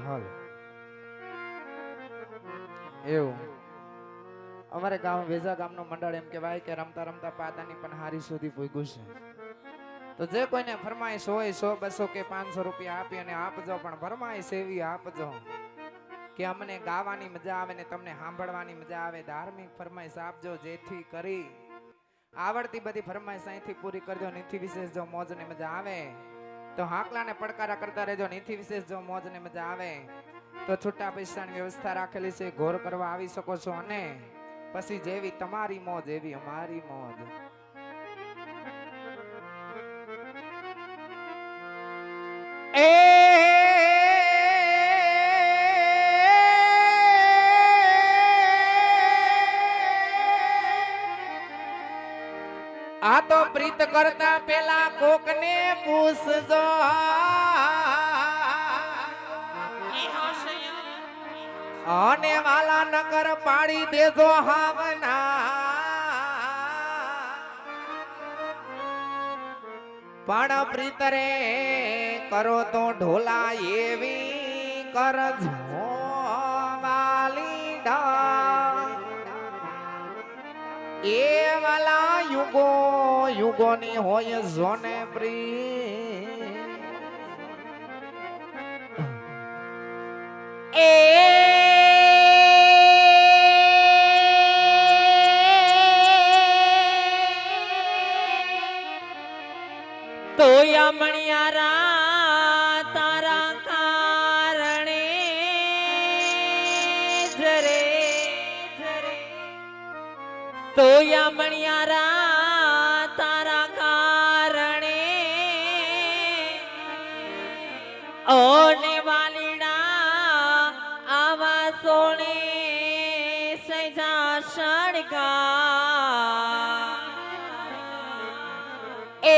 હાલ એવું અમારે ગામ વેજા ગામનો મંડળ એમ કહેવાય કે રમતા રમતા પાદાની પણ હારી સુધી પૂગ્યું છે. તો જે કોઈને ફરમાઈશ હોય 100 200 કે 500 રૂપિયા આપી અને આપજો, પણ ફરમાઈશ એવી આપજો કે અમને ગાવાની મજા આવે ને તમને સાંભળવાની મજા આવે. ધાર્મિક ફરમાઈશ આપજો જેથી કરી આવડતી બધી ફરમાઈશ અહીંથી પૂરી કરજો. નીતિ વિશેષ જો મોજ ને મજા આવે તો હાકલાને પડકારા કરતા રહેજો. નીતિ વિશેષ જો મોજ ને મજા આવે તો છૂટા પૈસાની વ્યવસ્થા રાખેલી છે, ઘોર કરવા આવી શકો છો. અને પછી જેવી તમારી મોજ એવી અમારી મોજ. આ તો પ્રીત કરતા પેલા કોકને પૂછજો, અને વાલા નકર પાડી દેજો હાવના. પણ પ્રીત રે કરો તો ઢોલા એવી કરજો વાલીડા. એ વાલા યુગો યુગોની હોય જોને પ્રી. એ તો યમણિયારા તારા કારણે જરે જરે. તો યમણિયારા તારા કારણે ઓને વાલીડા આવા સોને સજા સણકા. એ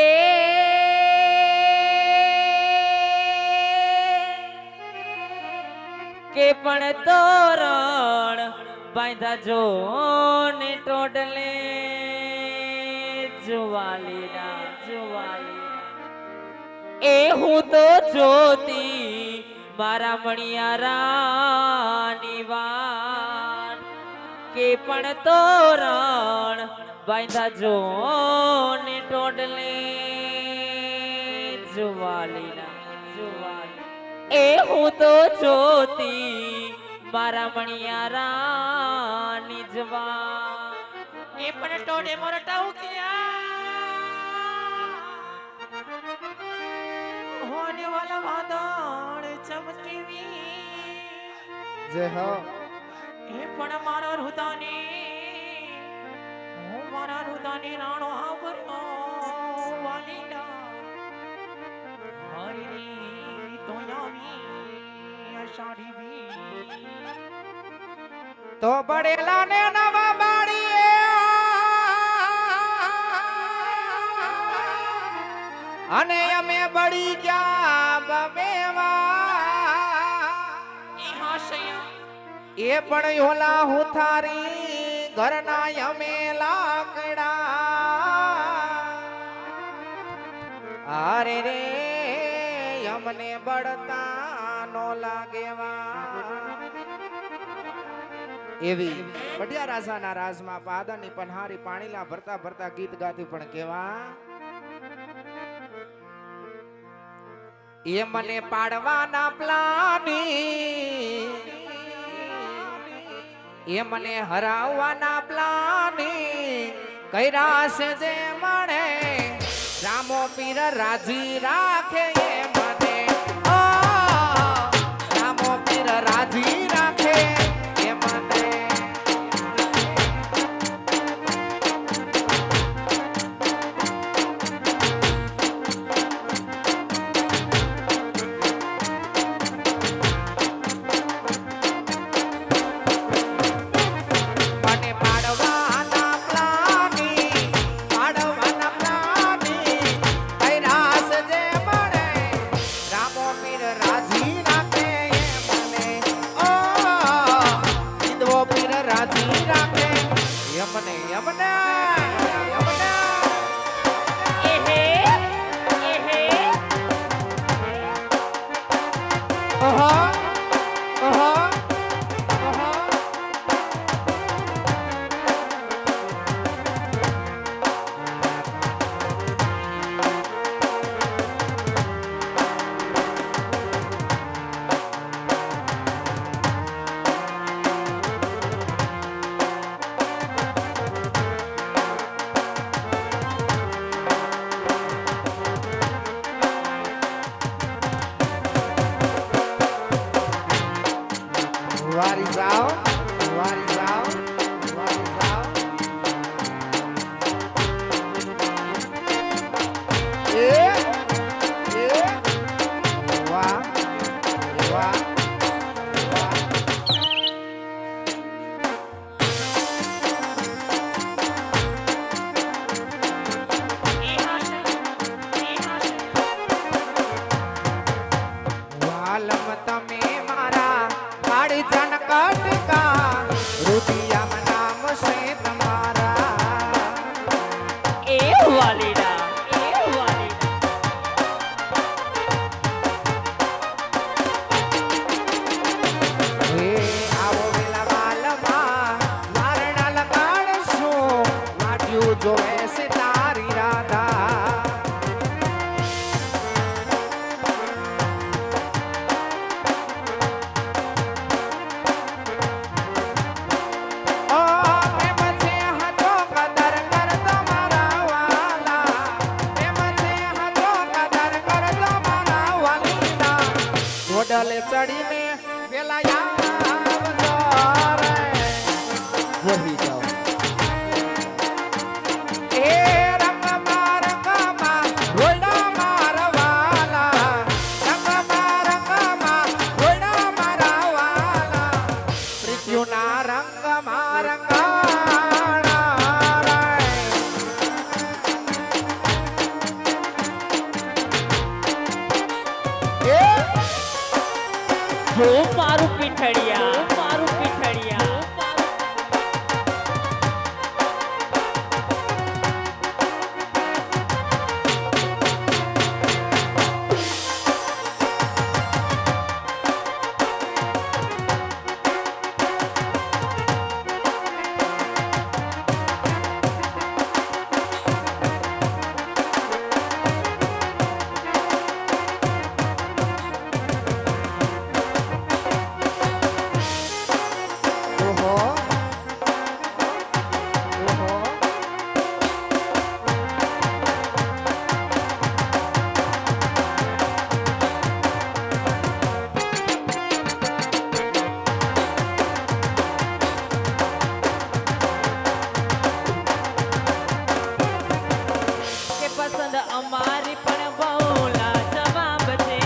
કે પણ તોરણ બાંધા જો ને ટોડલે જોવાલીના જોવાલી. એ હું તો જોતી મારા મણિયારાની વાત. કે પણ તોરણ બાંધા જો ને ટોડલે જોવાલીના જોવાલી. એ હું તો જોતી મારા મણિયારાની જવા. એ પણ ટોડે મોરટા ઉકિયા હોને વાલા વાદળ ચમકેવી. જય હો. એ પણ મારા હૃદયની હું મારા હૃદયની રાણો આવર્યો વાલીડા. હરી તો આવી અષાઢી બી તો બડેલા ને નવા બાડીએ અને અમે બળી ગયા બમેવા. એ પણ ઓલા હુથારી ઘરના અમે લાકડા. અરે રે અમને બળતા નો લાગેવા. એવી પઢિયા રાજાના રાજમાં પાદાની પનહારી પાણીલા ભરતા ભરતા ગીત ગાતી પણ કેવા. એ મને પાડવાના પ્લાની, એ મને હરાવવાના પ્લાની કર્યા છે જે મળે. રામો પીર રાજી રાખે એ મને, રામો પીર રાજી રાખે એ મને. વારી જાઓ વારી જાઓ વારી જાઓ એ વાહ વાહ વાલમ તમે મારા કાળી જનકટકા રૂપિયા નામ છે તમારા એ વાલીડા હે આવો વેલા વાલમાં મારણા લગાડશું માટ્યું જોવે છે તારી રાધા ઓ પ્રેમ છે હતો કદર કરતો મારા વાલા પ્રેમ છે હતો કદર કરતો મારા વાલીના ગોડલે ચડીને વેલા આવજો રે વહી જાઓ એ રંગમાં રોયડા મારવાલા રંગમાં રોયડા મારવાલા પ્રીત્યુના રંગમાં રંગાણા રે એ જો મારું પીઠડિયા ઓહો ઓહો કે પસંદ અમારી પણ બહુલા જવાબ છે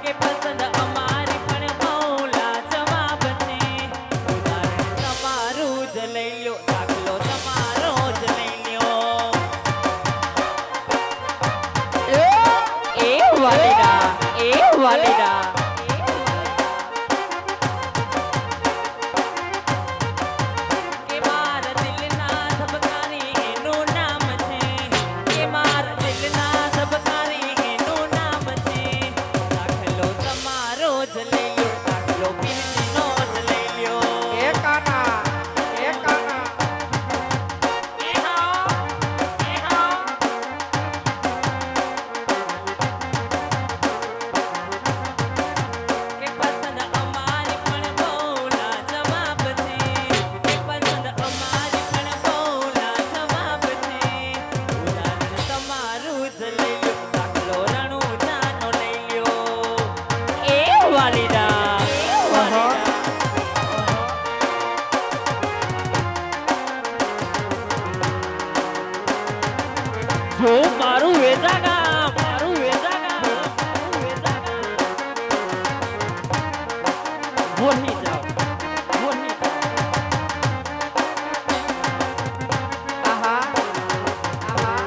કે પસંદ અમારી પણ બહુલા જવાબ છે ઉદાહરણ તમારું જ લઈ લ્યો દાખલો તમારો જ લઈ લ્યો એ વાલીડા કે મારા દિલના ધબકારી એનું નામ છે કે મારા દિલના ધબકારી એનું નામ છે દાખલો તમારો જ લઈ લ્યો દાખલો પીરનો જ લઈ લ્યો એ કાના એ હા કે પસંદ અમારી પણ બહુલા જવાબ છે કે પસંદ અમારી પણ બહુલા જવાબ છે ઉદાહરણ તમારું જ લઈ લ્યો દાખલો રણુજાનો લઈ લ્યો એ વાલીડા જો મારું વેદા ગામ વહી જાઓ આહા આહા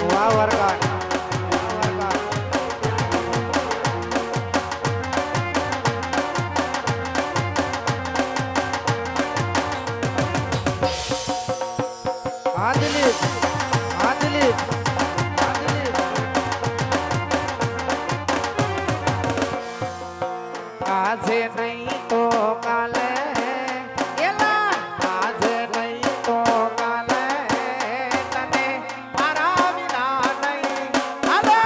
વાહ વરગાડ આજે નહીં તો કાલે એલા આજે નહીં તો કાલે તને મારા વિના નહીં હાલે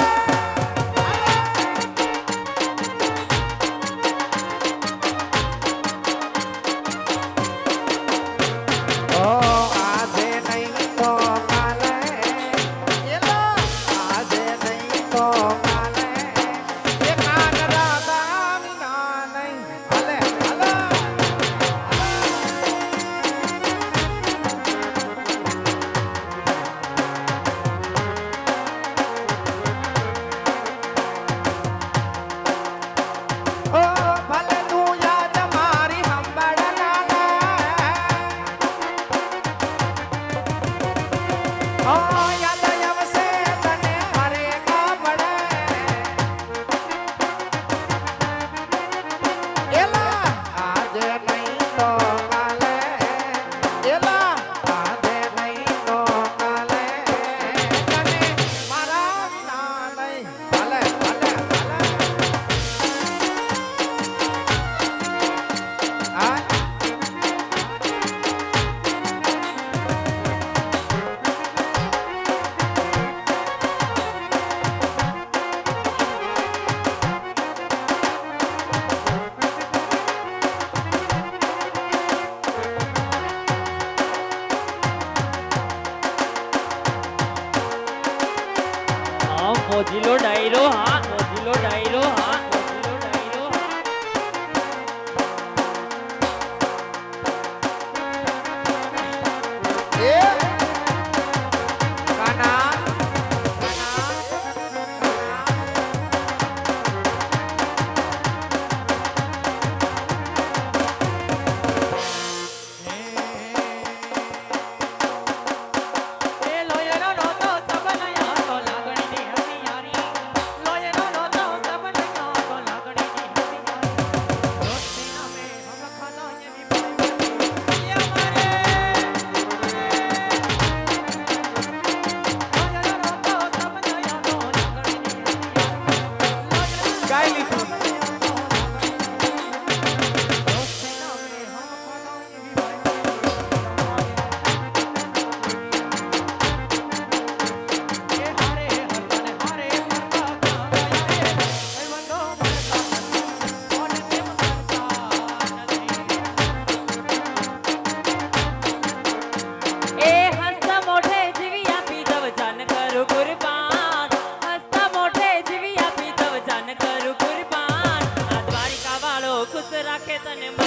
તને